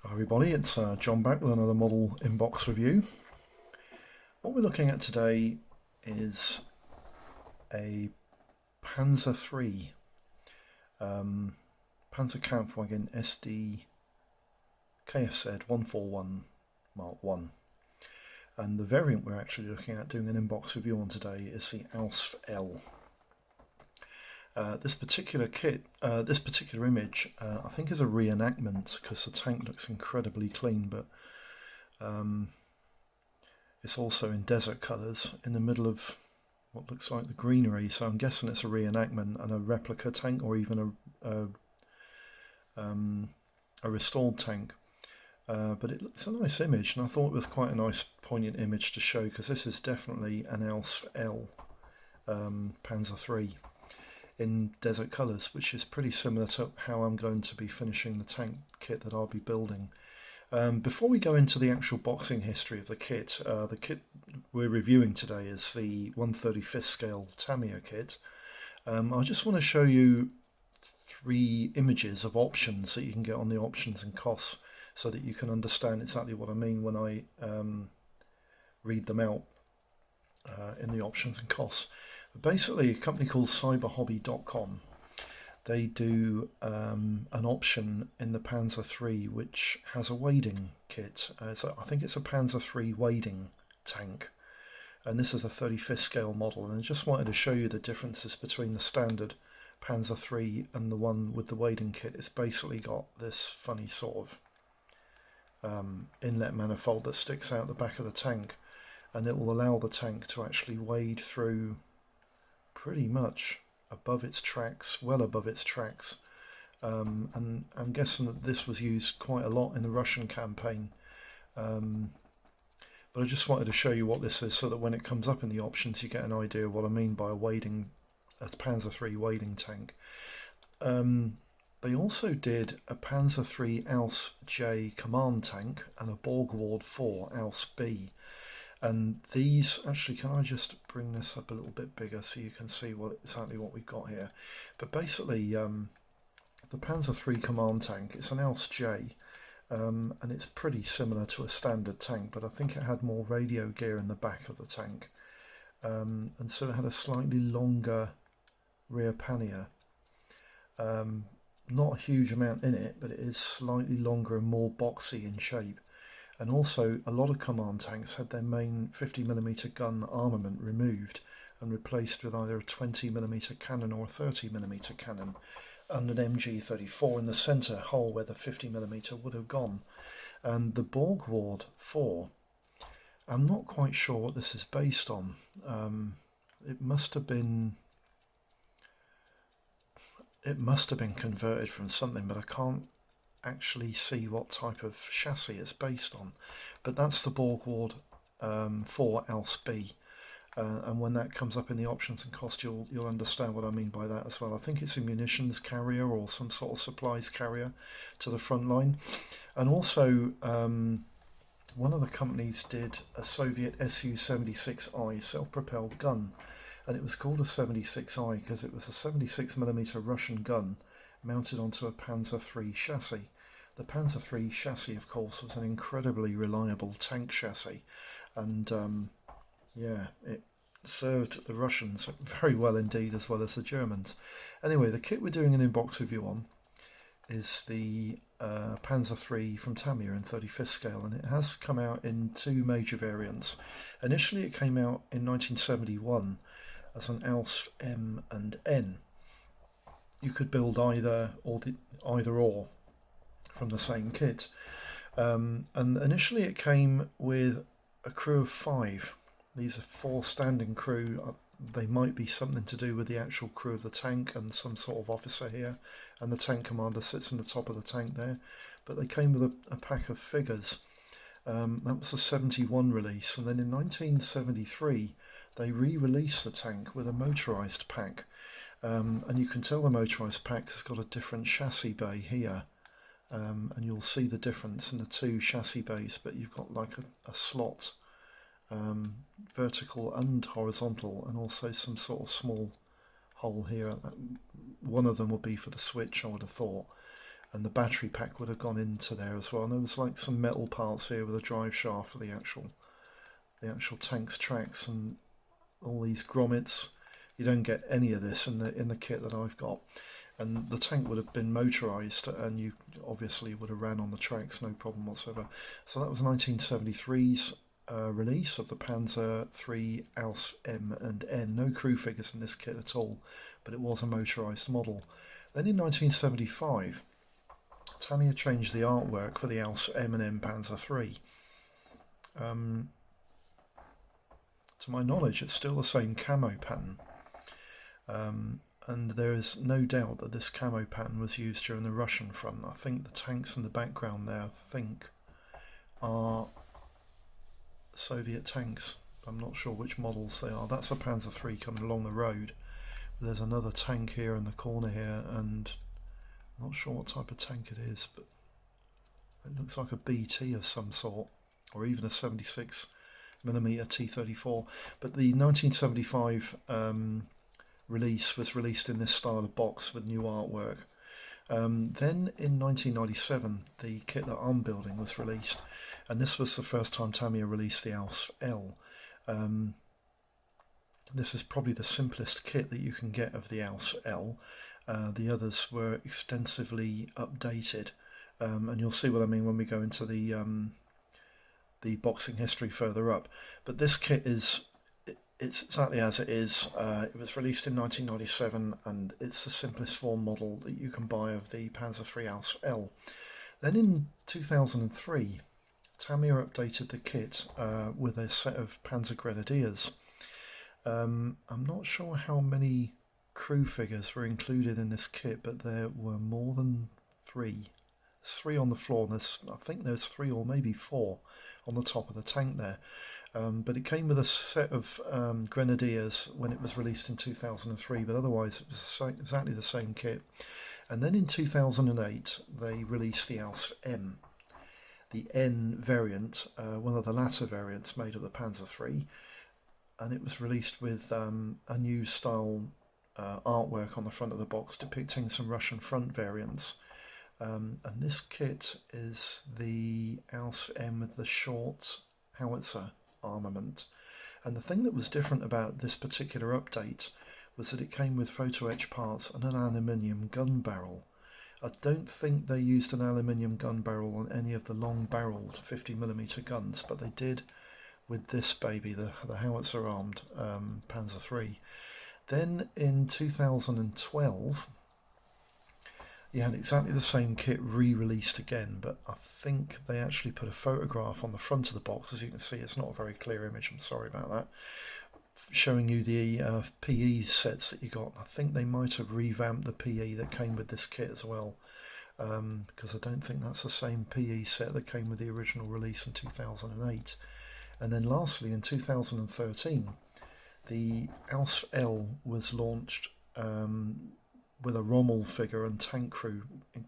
Hi everybody, it's John back with another model inbox review. What we're looking at today is a Panzer III Panzerkampfwagen SD KFZ 141 Mark 1. And the variant we're actually looking at doing an inbox review on today is the ALSF L. This particular image, I think is a reenactment because the tank looks incredibly clean, but it's also in desert colours in the middle of what looks like the greenery, so I'm guessing it's a reenactment and a replica tank, or even a restored tank. But it's a nice image, and I thought it was quite a nice poignant image to show, because this is definitely an ALSF L Panzer III in desert colours, which is pretty similar to how I'm going to be finishing the tank kit that I'll be building. Before we go into the actual boxing history of the kit we're reviewing today is the 1/35th scale Tamiya kit. I just want to show you 3 images of options that you can get on the options and costs, so that you can understand exactly what I mean when I read them out in the options and costs. Basically, a company called cyberhobby.com, they do an option in the Panzer III which has a wading kit. I think it's a Panzer III wading tank, and this is a 35th scale model, and I just wanted to show you the differences between the standard Panzer III and the one with the wading kit. It's basically got this funny sort of inlet manifold that sticks out the back of the tank, and it will allow the tank to actually wade through pretty much above its tracks, well above its tracks. And I'm guessing that this was used quite a lot in the Russian campaign. But I just wanted to show you what this is, so that when it comes up in the options you get an idea of what I mean by a Panzer III wading tank. They also did a Panzer III ALS J command tank and a Borgward 4 ALS B. And these, actually, can I just bring this up a little bit bigger so you can see exactly what we've got here. But basically, the Panzer III command tank, it's an ALS J, and it's pretty similar to a standard tank, but I think it had more radio gear in the back of the tank. And so it had a slightly longer rear pannier. Not a huge amount in it, but it is slightly longer and more boxy in shape. And also, a lot of command tanks had their main 50mm gun armament removed and replaced with either a 20mm cannon or a 30mm cannon, and an MG34 in the centre hole where the 50mm would have gone. And the Borgward 4, I'm not quite sure what this is based on. It must have been converted from something, but I can't actually see what type of chassis it's based on. But that's the Borgward 4 ALS B, and when that comes up in the options and cost, you'll understand what I mean by that as well. I think it's a munitions carrier or some sort of supplies carrier to the front line. And also, one of the companies did a Soviet Su-76I self-propelled gun, and it was called a 76I because it was a 76mm Russian gun mounted onto a Panzer III chassis. The Panzer III chassis, of course, was an incredibly reliable tank chassis, and yeah, it served the Russians very well indeed, as well as the Germans. Anyway, the kit we're doing an inbox review on is the Panzer III from Tamiya in 35th scale, and it has come out in 2 major variants. Initially it came out in 1971 as an ALS M and N. You could build either or from the same kit. And initially it came with a crew of 5. These are 4 standing crew. They might be something to do with the actual crew of the tank and some sort of officer here, and the tank commander sits on the top of the tank there. But they came with a pack of figures. That was a 71 release, and then in 1973 they re-released the tank with a motorised pack. And you can tell the motorised pack has got a different chassis bay here, and you'll see the difference in the 2 chassis bays, but you've got like a slot, vertical and horizontal, and also some sort of small hole here. One of them will be for the switch, I would have thought. and the battery pack would have gone into there as well. And there was like some metal parts here with a drive shaft for the actual tank's tracks and all these grommets. You don't get any of this in the kit that I've got. And the tank would have been motorised, and you obviously would have ran on the tracks, no problem whatsoever. So that was 1973's release of the Panzer III Aus M and N. No crew figures in this kit at all, but it was a motorised model. Then in 1975, Tamiya changed the artwork for the Aus M and N Panzer III. To my knowledge, it's still the same camo pattern. And there is no doubt that this camo pattern was used during the Russian front. I think the tanks in the background there, are Soviet tanks. I'm not sure which models they are. That's a Panzer III coming along the road. There's another tank here in the corner here, and I'm not sure what type of tank it is, but it looks like a BT of some sort, or even a 76mm T-34. But the 1975 release was released in this style of box with new artwork. Then in 1997 the kit that I'm building was released, and this was the first time Tamiya released the Aus L. This is probably the simplest kit that you can get of the Aus L. The others were extensively updated, and you'll see what I mean when we go into the boxing history further up. But this kit it's exactly as it is. It was released in 1997, and it's the simplest form model that you can buy of the Panzer III Aus L. Then in 2003, Tamiya updated the kit with a set of Panzer Grenadiers. I'm not sure how many crew figures were included in this kit, but there were more than 3. There's 3 on the floor, and I think there's 3 or maybe 4 on the top of the tank there. But it came with a set of Grenadiers when it was released in 2003, but otherwise it was exactly the same kit. And then in 2008 they released the Aus M, the N variant, one of the latter variants made of the Panzer III, and it was released with a new style artwork on the front of the box depicting some Russian front variants. And this kit is the Aus M with the short howitzer armament. And the thing that was different about this particular update was that it came with photo etch parts and an aluminium gun barrel. I don't think they used an aluminium gun barrel on any of the long barreled 50mm guns, but they did with this baby, the howitzer armed Panzer III. Then in 2012 you had exactly the same kit re-released again, but I think they actually put a photograph on the front of the box. As you can see, it's not a very clear image, I'm sorry about that, showing you the PE sets that you got. I think they might have revamped the PE that came with this kit as well, because I don't think that's the same PE set that came with the original release in 2008. And then lastly, in 2013, the Aus L was launched with a Rommel figure and tank crew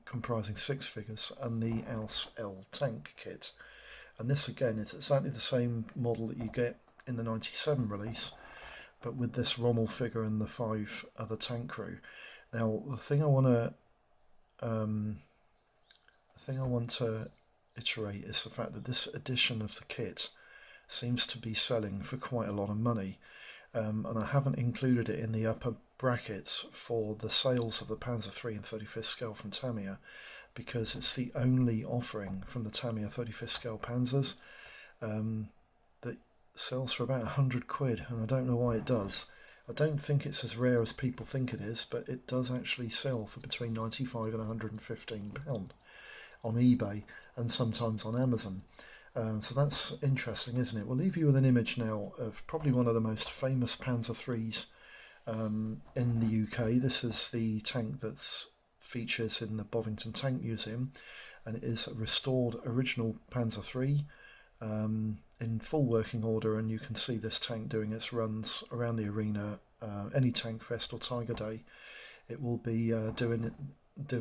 comprising 6 figures, and the Aus L tank kit. And this again is exactly the same model that you get in the 97 release, but with this Rommel figure and the 5 other tank crew. Now the thing I want to iterate is the fact that this edition of the kit seems to be selling for quite a lot of money. And I haven't included it in the upper brackets for the sales of the Panzer III and 35th scale from Tamiya, because it's the only offering from the Tamiya 35th scale Panzers that sells for about £100, and I don't know why it does. I don't think it's as rare as people think it is, but it does actually sell for between £95 and £115 on eBay and sometimes on Amazon. So that's interesting, isn't it? We'll leave you with an image now of probably one of the most famous Panzer IIIs in the UK. This is the tank that features in the Bovington Tank Museum, and it is a restored original Panzer III in full working order, and you can see this tank doing its runs around the arena. Any Tank Fest or Tiger Day, it will be doing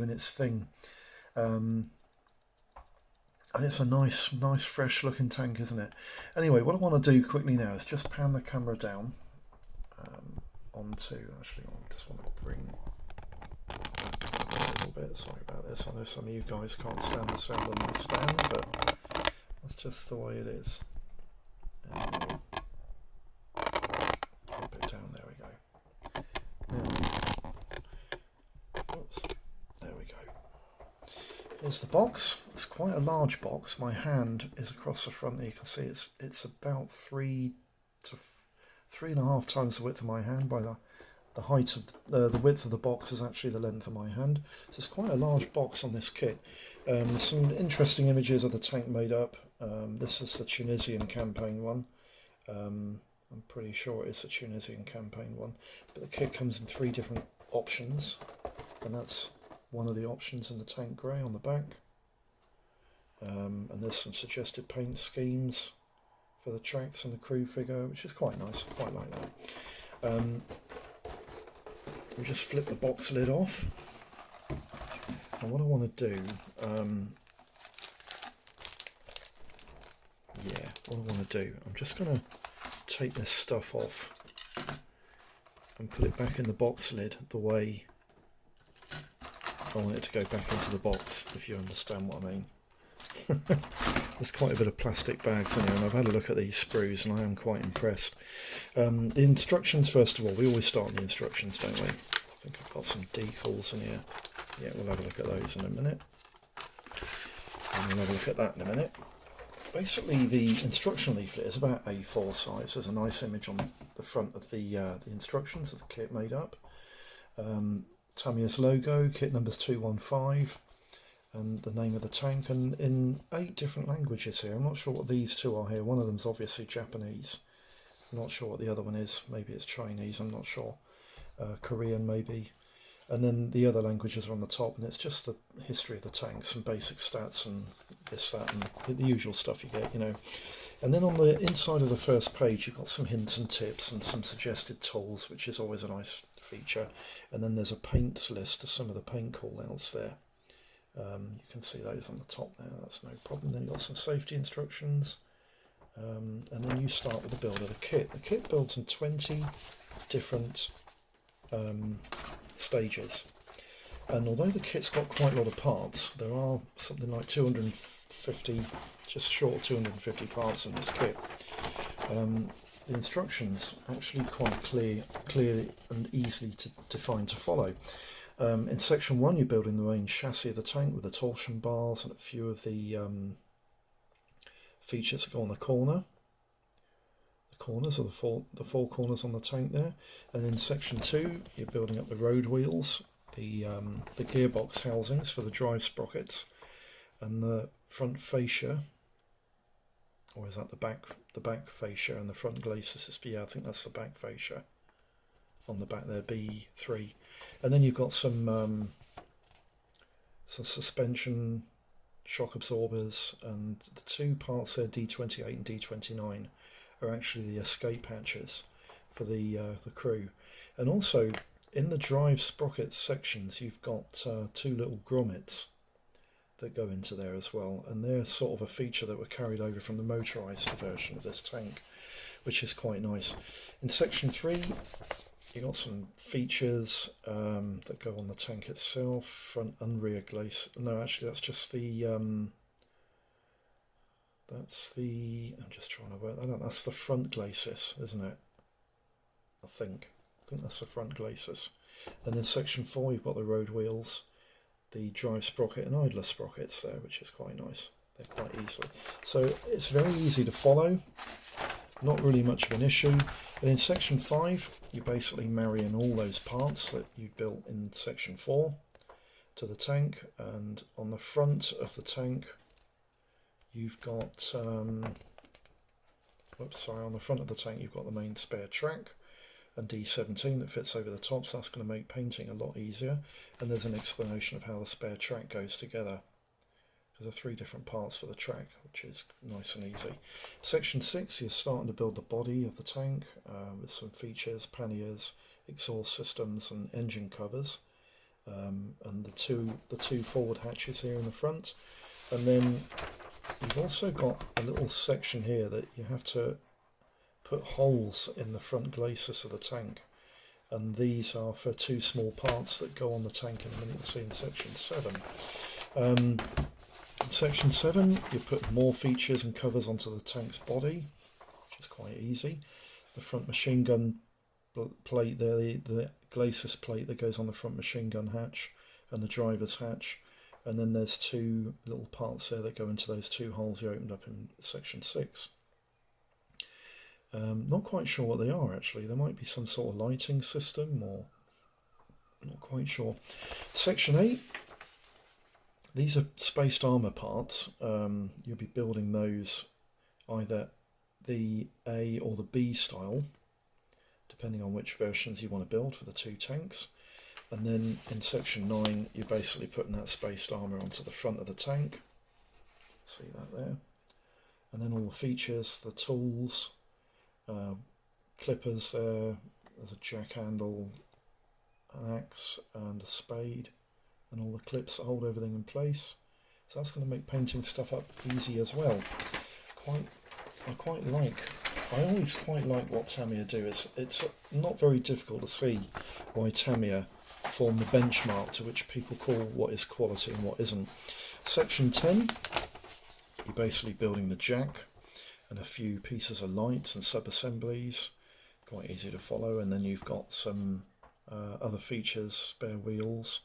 its thing. And it's a nice fresh looking tank, isn't it? Anyway, what I want to do quickly now is just pan the camera down onto, actually I just want to bring little bit. Sorry about this. I know some of you guys can't stand the sound of my stand, but that's just the way it is. And drop it down. There we go. Now, oops, there we go. Here's the box. It's quite a large box. My hand is across the front. You can see it's about 3 to 3.5 times the width of my hand. By the height of the width of the box is actually the length of my hand. So it's quite a large box on this kit. Some interesting images of the tank made up. This is the Tunisian campaign one. I'm pretty sure it's a Tunisian campaign one. But the kit comes in 3 different options, and that's one of the options in the tank grey on the back. And there's some suggested paint schemes for the tracks and the crew figure, which is quite nice. I quite like that. We just flip the box lid off, and what I want to do, I'm just going to take this stuff off and put it back in the box lid the way I want it to go back into the box, if you understand what I mean. There's quite a bit of plastic bags in here, and I've had a look at these sprues and I am quite impressed. The instructions, first of all, we always start on the instructions, don't we? I think I've got some decals in here. Yeah, we'll have a look at those in a minute. And we'll have a look at that in a minute. Basically, the instruction leaflet is about A4 size. There's a nice image on the front of the instructions of the kit made up. Tamiya's logo, kit numbers 215, and the name of the tank, and in 8 different languages here. I'm not sure what these 2 are here. One of them's obviously Japanese. I'm not sure what the other one is. Maybe it's Chinese, I'm not sure. Korean maybe. And then the other languages are on the top, and it's just the history of the tank, some basic stats and this, that, and the usual stuff you get, you know. And then on the inside of the first page, you've got some hints and tips and some suggested tools, which is always a nice feature. And then there's a paints list of some of the paint call-outs there. You can see those on the top there, that's no problem. Then you've got some safety instructions, and then you start with the build of the kit. The kit builds in 20 different stages, and although the kit's got quite a lot of parts, there are something like 250, just short of 250 parts in this kit. The instructions actually quite clear and easily to find to follow. In section 1, you're building the main chassis of the tank with the torsion bars and a few of the features that go on the corners of the four corners on the tank there. And in section 2, you're building up the road wheels, the gearbox housings for the drive sprockets, and the front fascia, or is that the back fascia, and the front glacis? Yeah, I think that's the back fascia on the back there, B3. And then you've got some suspension shock absorbers, and the 2 parts there, D28 and D29, are actually the escape hatches for the crew. And also in the drive sprocket sections, you've got 2 little grommets that go into there as well, and they're sort of a feature that were carried over from the motorised version of this tank, which is quite nice. In section 3, you've got some features that go on the tank itself, front and rear glacis. No, actually that's just the I'm just trying to work that out. That's the front glacis, isn't it? I think that's the front glacis. Then in section 4, you've got the road wheels, the drive sprocket and idler sprockets there, which is quite nice. They're quite easily. So it's very easy to follow, not really much of an issue. But in section 5, you basically marry in all those parts that you built in section 4 to the tank, and on the front of the tank you've got on the front of the tank you've got the main spare track and D17 that fits over the top, so that's going to make painting a lot easier. And there's an explanation of how the spare track goes together. There are 3 different parts for the track, which is nice and easy. Section 6, you're starting to build the body of the tank with some features, panniers, exhaust systems and engine covers, and the two forward hatches here in the front. And then you've also got a little section here that you have to put holes in the front glacis of the tank, and these are for two small parts that go on the tank in a minute. You'll see in section 7. In section 7 you put more features and covers onto the tank's body, which is quite easy. The front machine gun plate there, the glacis plate that goes on the front machine gun hatch and the driver's hatch, and then there's two little parts there that go into those two holes you opened up in section 6. Not quite sure what they are actually. There might be some sort of lighting system, or not quite sure. Section 8, these are spaced armour parts. You'll be building those either the A or the B style, depending on which versions you want to build for the two tanks. And then in section 9 you're basically putting that spaced armour onto the front of the tank. See that there? And then all the features, the tools, clippers there, there's a jack handle, an axe and a spade, and all the clips that hold everything in place. So that's going to make painting stuff up easy as well. I always quite like what Tamiya do. It's not very difficult to see why Tamiya form the benchmark to which people call what is quality and what isn't. Section 10, you're basically building the jack and a few pieces of lights and sub-assemblies, quite easy to follow, and then you've got some other features, spare wheels,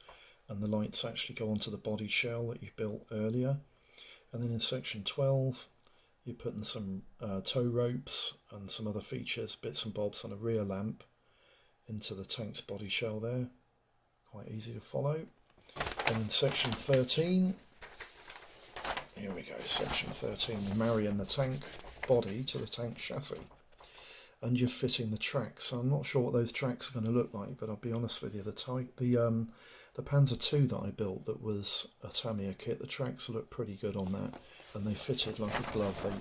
and the lights actually go onto the body shell that you built earlier. And then in section 12 you're putting some tow ropes and some other features, bits and bobs, and a rear lamp into the tank's body shell there, quite easy to follow. And in section 13, here we go, section 13, you're marrying the tank body to the tank chassis, and you're fitting the tracks. So I'm not sure what those tracks are going to look like, but I'll be honest with you, the Panzer II that I built that was a Tamiya kit, the tracks look pretty good on that, and they fitted like a glove.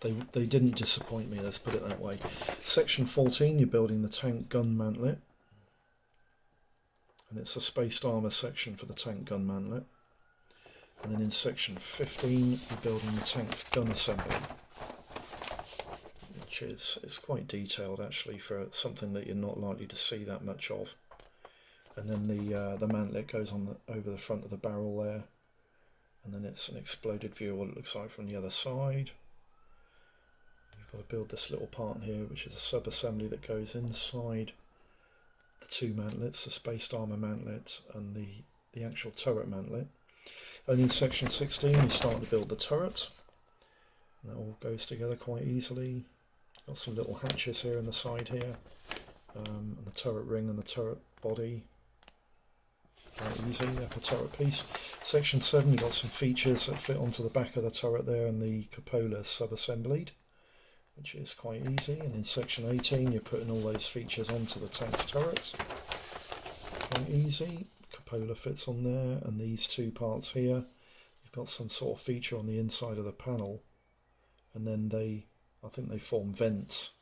They didn't disappoint me, let's put it that way. Section 14, you're building the tank gun mantlet, and it's a spaced armour section for the tank gun mantlet. And then in section 15 you're building the tank's gun assembly, which is quite detailed actually for something that you're not likely to see that much of. And then the mantlet goes on over the front of the barrel there, and then it's an exploded view of what it looks like from the other side. You've got to build this little part here, which is a sub-assembly that goes inside the two mantlets, the spaced armour mantlet and the actual turret mantlet. And in section 16 you start to build the turret, and that all goes together quite easily. Got some little hatches here in the side here, and the turret ring and the turret body. Quite easy, the upper turret piece. Section 7 you've got some features that fit onto the back of the turret there, and the cupola sub-assembled, which is quite easy. And in section 18 you're putting all those features onto the tank's turret. Quite easy. Cupola fits on there, and these two parts here, you've got some sort of feature on the inside of the panel, and then I think they form vents,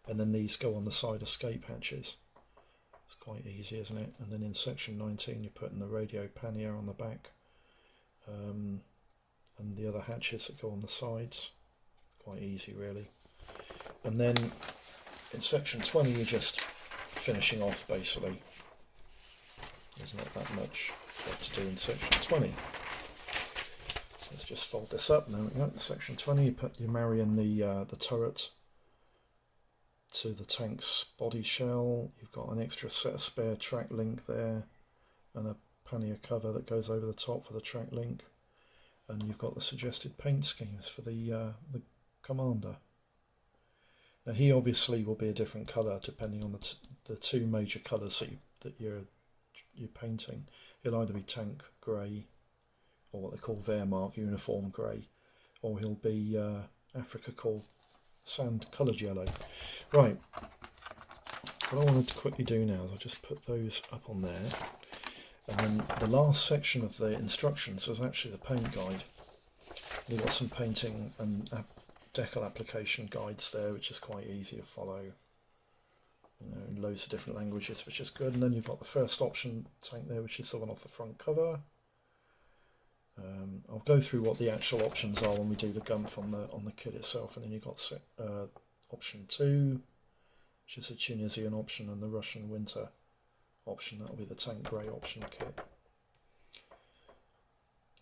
and then these go on the side escape hatches. It's quite easy, isn't it? And then in section 19 you're putting the radio pannier on the back, and the other hatches that go on the sides. Quite easy really. And then in section 20 you're just finishing off basically. There's not that much left to do in section 20. Let's just fold this up. There we go. In section 20 you're marrying the turret to the tank's body shell. You've got an extra set of spare track link there, and a pannier cover that goes over the top for the track link, and you've got the suggested paint schemes for the commander. Now he obviously will be a different colour depending on the two major colours that you're painting. He'll either be tank grey, or what they call Wehrmacht uniform grey, or he'll be Africa called sand coloured yellow. Right, what I wanted to quickly do now is I'll just put those up on there, and then the last section of the instructions is actually the paint guide. You've got some painting and decal application guides there, which is quite easy to follow. In loads of different languages, which is good. And then you've got the first option tank there, which is the one off the front cover. I'll go through what the actual options are when we do the gun on the kit itself, and then you've got option 2, which is a Tunisian option, and the Russian winter option. That'll be the tank grey option kit.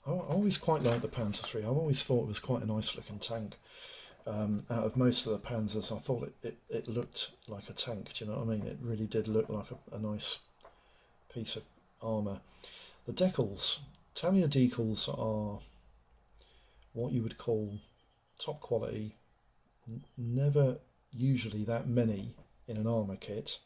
I always quite liked the Panzer III. I've always thought it was quite a nice looking tank. Out of most of the Panzers, I thought it looked like a tank. Do you know what I mean? It really did look like a nice piece of armour. The decals, Tamiya decals, are what you would call top quality. Never usually that many in an armour kit.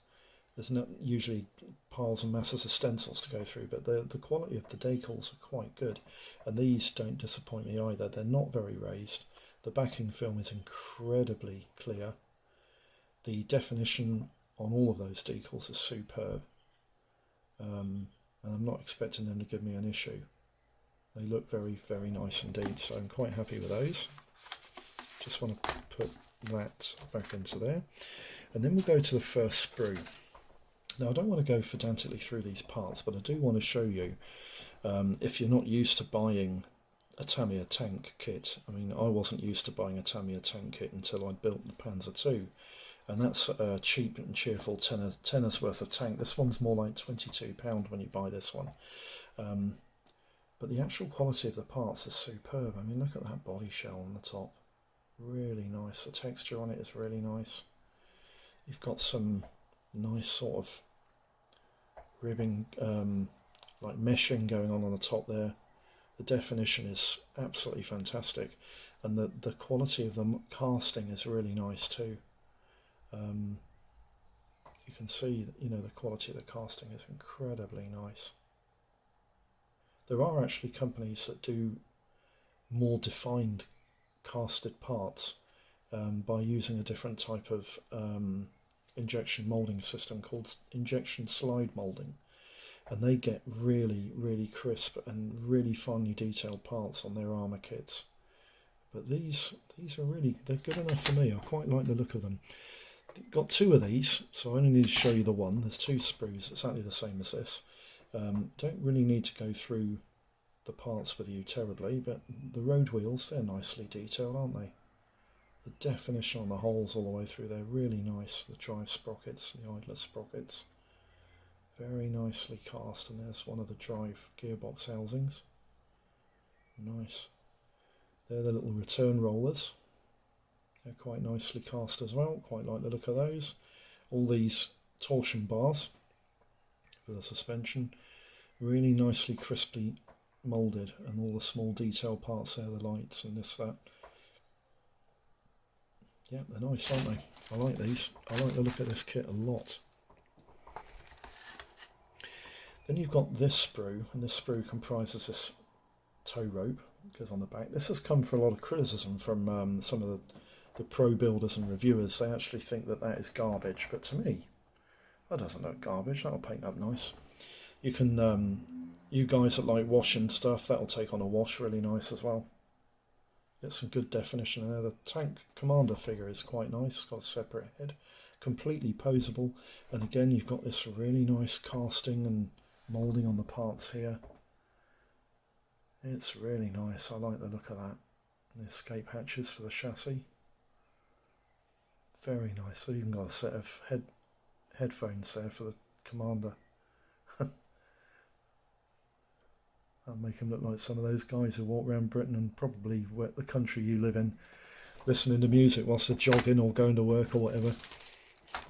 There's not usually piles and masses of stencils to go through, but the quality of the decals are quite good, and these don't disappoint me either. They're not very raised. The backing film is incredibly clear. The definition on all of those decals is superb, and I'm not expecting them to give me an issue. They look very, very nice indeed, so I'm quite happy with those. Just want to put that back into there, and then we'll go to the first sprue. Now I don't want to go pedantically through these parts, but I do want to show you, if you're not used to buying a Tamiya tank kit. I mean, I wasn't used to buying a Tamiya tank kit until I built the Panzer II, and that's a cheap and cheerful tenner's worth of tank. This one's more like £22 when you buy this one, but the actual quality of the parts is superb. I mean, look at that body shell on the top, really nice. The texture on it is really nice. You've got some nice sort of ribbing, like meshing going on the top there. The definition is absolutely fantastic, and the quality of the casting is really nice too. You can see that, you know, the quality of the casting is incredibly nice. There are actually companies that do more defined casted parts by using a different type of injection molding system called injection slide molding, and they get really, really crisp and really finely detailed parts on their armour kits. But these are really, they're good enough for me. I quite like the look of them. Got two of these, so I only need to show you the one. There's two sprues exactly the same as this. Don't really need to go through the parts with you terribly, but the road wheels, they're nicely detailed, aren't they? The definition on the holes all the way through, they're really nice. The drive sprockets, the idler sprockets, very nicely cast, and there's one of the drive gearbox housings. Nice. They're the little return rollers. They're quite nicely cast as well, quite like the look of those. All these torsion bars for the suspension, really nicely crisply moulded, and all the small detail parts there, the lights and this, that. Yeah, they're nice, aren't they? I like these. I like the look of this kit a lot. Then you've got this sprue, and this sprue comprises this tow rope that goes on the back. This has come for a lot of criticism from some of the pro builders and reviewers. They actually think that that is garbage, but to me, that doesn't look garbage. That'll paint up nice. You can, you guys that like washing stuff, that'll take on a wash really nice as well. Get some good definition in there. The tank commander figure is quite nice. It's got a separate head, completely posable, and again you've got this really nice casting and moulding on the parts here. It's really nice. I like the look of that. The escape hatches for the chassis, very nice. So you've even got a set of headphones there for the commander. That'll make him look like some of those guys who walk around Britain and probably the country you live in, listening to music whilst they're jogging or going to work or whatever.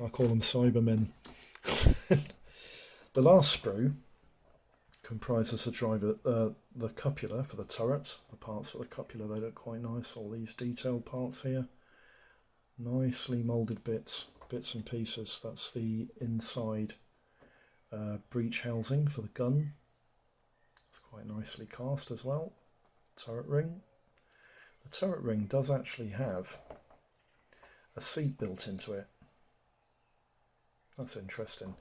I call them Cybermen. The last sprue comprises the cupula for the turret. The parts of the cupula, they look quite nice. All these detailed parts here, nicely moulded bits and pieces. That's the inside breech housing for the gun. It's quite nicely cast as well. Turret ring. The turret ring does actually have a seat built into it. That's interesting.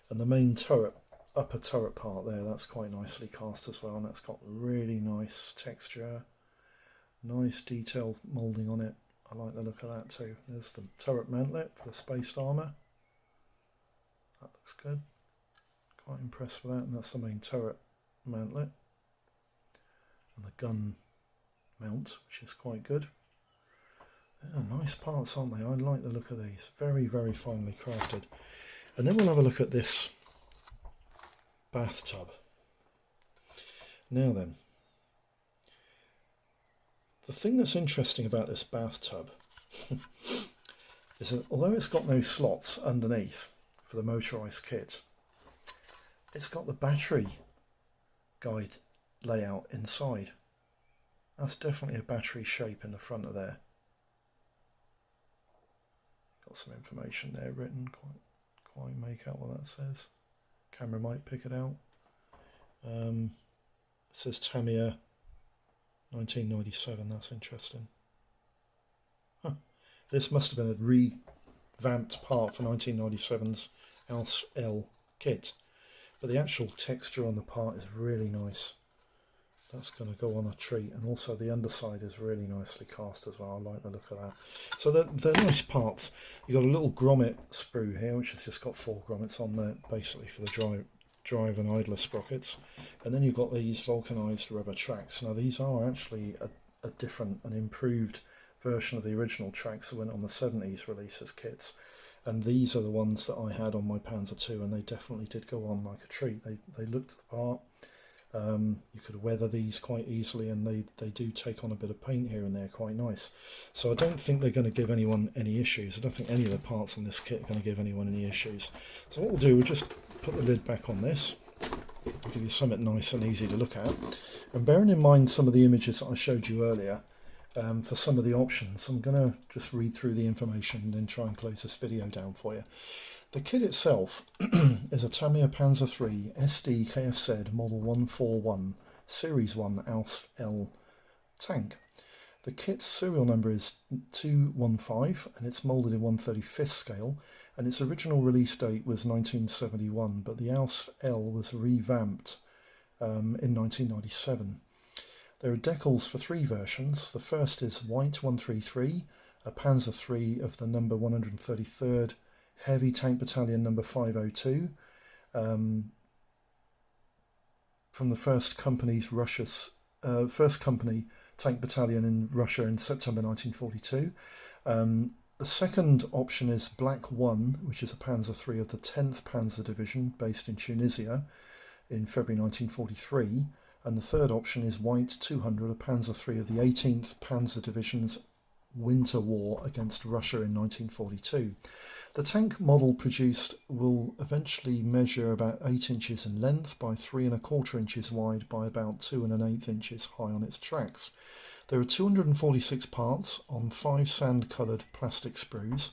And the main turret, upper turret part there, that's quite nicely cast as well, and that's got really nice texture, nice detailed moulding on it. I like the look of that too. There's the turret mantlet for the spaced armour. That looks good. Quite impressed with that, and that's the main turret mantlet. And the gun mount, which is quite good. Oh, nice parts, aren't they? I like the look of these. Very, very finely crafted. And then we'll have a look at this bathtub. Now then, the thing that's interesting about this bathtub is that although it's got no slots underneath for the motorised kit, it's got the battery guide layout inside. That's definitely a battery shape in the front of there. Got some information there written, quite make out what that says. Camera might pick it out. It says Tamiya 1997, that's interesting. Huh. This must have been a revamped part for 1997's ALS L kit, but the actual texture on the part is really nice. That's going to go on a treat, and also the underside is really nicely cast as well. I like the look of that. So they're nice parts. You've got a little grommet sprue here, which has just got 4 grommets on there, basically for the drive and idler sprockets. And then you've got these vulcanized rubber tracks. Now these are actually a different and improved version of the original tracks that went on the 70s releases kits. And these are the ones that I had on my Panzer II, and they definitely did go on like a treat. They looked the part. You could weather these quite easily, and they do take on a bit of paint here and there quite nice. So I don't think they're going to give anyone any issues. I don't think any of the parts on this kit are going to give anyone any issues. So what we'll do, we'll just put the lid back on this. I'll give you something nice and easy to look at. And bearing in mind some of the images that I showed you earlier, for some of the options, I'm going to just read through the information and then try and close this video down for you. The kit itself is a Tamiya Panzer III SD KFZ Model 141 Series 1 ALS L tank. The kit's serial number is 215 and it's moulded in 1/35th scale, and its original release date was 1971, but the ALS L was revamped in 1997. There are decals for 3 versions. The first is White 133, a Panzer III of the number 133rd Heavy Tank Battalion number 502, from the first company Tank Battalion in Russia in September 1942. The second option is Black 1, which is a Panzer III of the 10th Panzer Division based in Tunisia in February 1943. And the third option is White 200, a Panzer III of the 18th Panzer Division's winter war against Russia in 1942. The tank model produced will eventually measure about 8 inches in length by 3 1/4 inches wide by about 2 1/8 inches high on its tracks. There are 246 parts on 5 sand-coloured plastic sprues,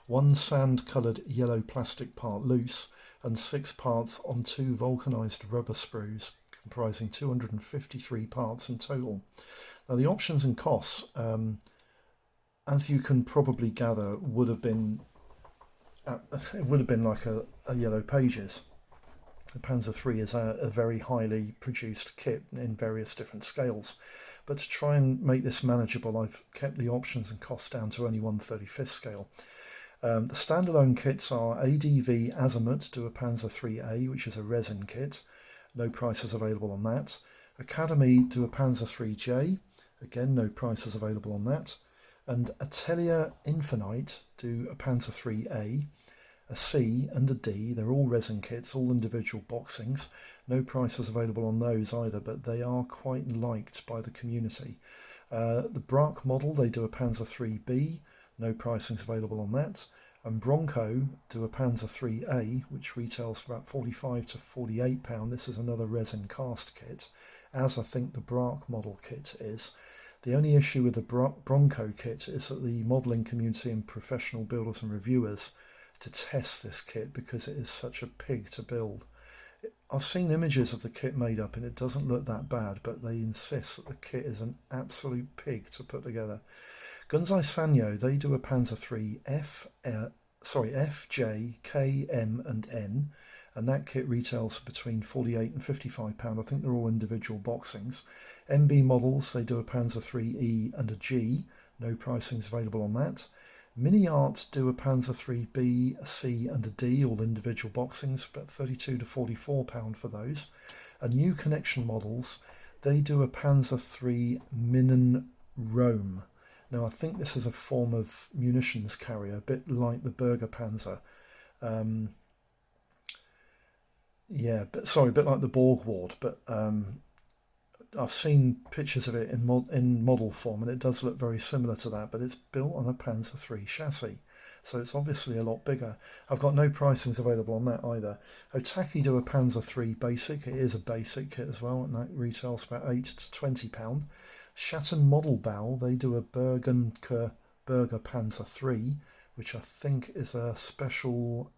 1 sand-coloured yellow plastic part loose, and 6 parts on 2 vulcanized rubber sprues, comprising 253 parts in total. Now the options and costs, as you can probably gather, would have been like a Yellow Pages. The Panzer III is a very highly produced kit in various different scales, but to try and make this manageable, I've kept the options and costs down to only 1/35th scale. The standalone kits are ADV Azimuth do a Panzer IIIA, which is a resin kit. No prices available on that. Academy do a Panzer IIIJ. Again, no prices available on that. And Atelier Infinite do a Panzer IIIA, a C and a D. They're all resin kits, all individual boxings. No prices available on those either, but they are quite liked by the community. The Braque model, they do a Panzer IIIB. No pricings available on that. And Bronco do a Panzer IIIA, which retails for about £45 to £48. This is another resin cast kit, as I think the Braque model kit is. The only issue with the Bronco kit is that the modelling community and professional builders and reviewers detest this kit because it is such a pig to build. I've seen images of the kit made up and it doesn't look that bad, but they insist that the kit is an absolute pig to put together. Gunzai Sanyo, they do a Panzer III F, J, K, M and N, and that kit retails between £48 and £55. I think they're all individual boxings. MB models, they do a Panzer IIIE and a G. No pricings available on that. Mini Art do a Panzer IIIB, a C and a D, all individual boxings, but £32 to £44 for those. And New Connection models, they do a Panzer III Minen Rome. Now I think this is a form of munitions carrier, a bit like the Berger Panzer. Um, yeah, but sorry, a bit like the Borg Ward, but I've seen pictures of it in model form, and it does look very similar to that, but it's built on a Panzer III chassis, so it's obviously a lot bigger. I've got no pricings available on that either. Otaki do a Panzer III basic. It is a basic kit as well, and that retails about £8 to £20. Shatton Model Bow, they do a Berger Panzer III, which I think is a special.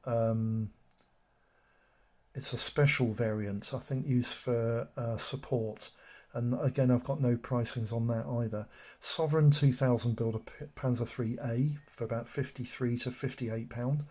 It's a special variant, I think, used for support. And again, I've got no pricings on that either. Sovereign 2000 build a Panzer III-A for about £53 to £58.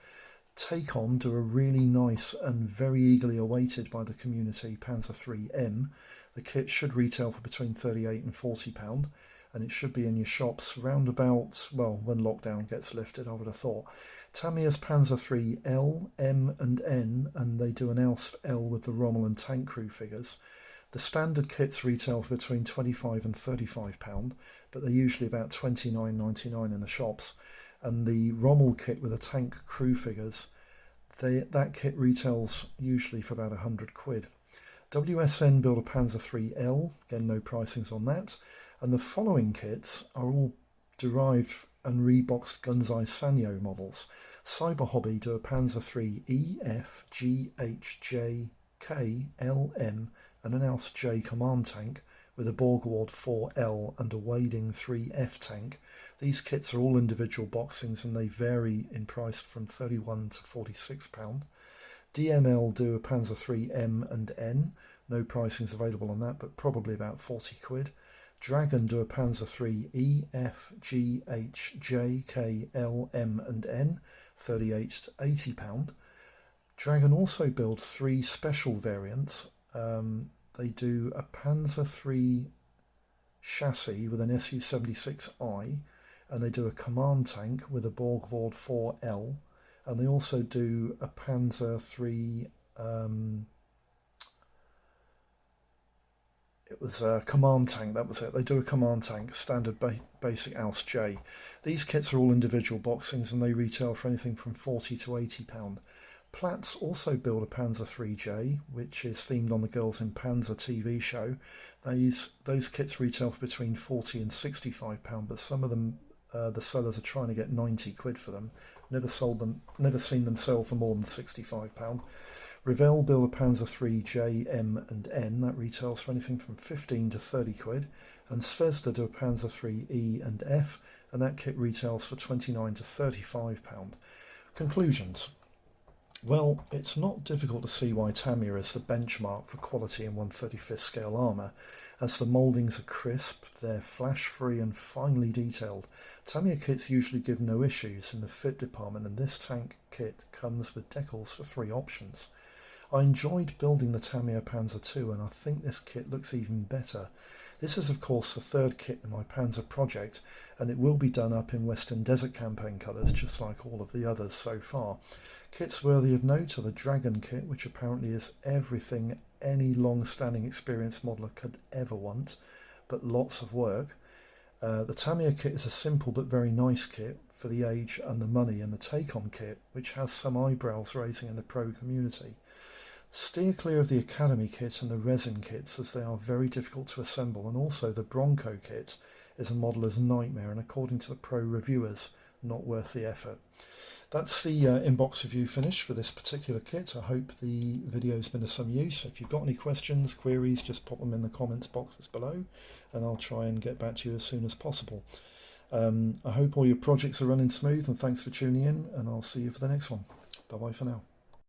Take On do a really nice and very eagerly awaited by the community Panzer III-M. The kit should retail for between £38 and £40, and it should be in your shops round about, well, when lockdown gets lifted, I would have thought. Tamiya's Panzer III L, M and N, and they do an ELSP L with the Rommel and tank crew figures. The standard kits retail for between £25 and £35, but they're usually about £29.99 in the shops. And the Rommel kit with the tank crew figures, that kit retails usually for about £100. WSN build a Panzer III L, again no pricings on that. And the following kits are all derived and reboxed Gunzai Sanyo models. Cyber Hobby do a Panzer III E, F, G, H, J, K, L, M and an ELSP J command tank with a Borg Award 4L and a Wading 3F tank. These kits are all individual boxings and they vary in price from £31 to £46. DML do a Panzer III M and N. No pricings available on that, but probably about £40. Dragon do a Panzer III E, F, G, H, J, K, L, M and N, £38 to £80. Dragon also build 3 special variants. They do a Panzer III chassis with an Su-76I, and they do a command tank with a Borg Vord 4L, and they also do a Panzer III. It was a command tank, that was it. They do a command tank, standard basic ALS J. These kits are all individual boxings and they retail for anything from £40 to £80. Platts also build a Panzer III-J, which is themed on the Girls in Panzer TV show. Those kits retail for between £40 and £65, but some of them, the sellers are trying to get £90 for them. Never seen them sell for more than £65. Revell build a Panzer III J, M and N, that retails for anything from £15 to £30, and Zvezda do a Panzer III E and F, and that kit retails for £29 to £35. Conclusions. Well, it's not difficult to see why Tamiya is the benchmark for quality in 1/35th scale armour, as the mouldings are crisp, they're flash-free and finely detailed. Tamiya kits usually give no issues in the fit department, and this tank kit comes with decals for 3 options. I enjoyed building the Tamiya Panzer II, and I think this kit looks even better. This is of course the 3rd kit in my Panzer project, and it will be done up in Western Desert Campaign colours, just like all of the others so far. Kits worthy of note are the Dragon kit, which apparently is everything any long-standing experienced modeller could ever want, but lots of work. The Tamiya kit is a simple but very nice kit for the age and the money, and the Take-On kit, which has some eyebrows raising in the pro community. Steer clear of the Academy kit and the resin kits, as they are very difficult to assemble, and also the Bronco kit is a modeller's nightmare and, according to the pro reviewers, not worth the effort. That's the inbox review finished for this particular kit. I hope the video has been of some use. If you've got any questions, queries, just pop them in the comments boxes below and I'll try and get back to you as soon as possible. I hope all your projects are running smooth, and thanks for tuning in, and I'll see you for the next one. Bye bye for now.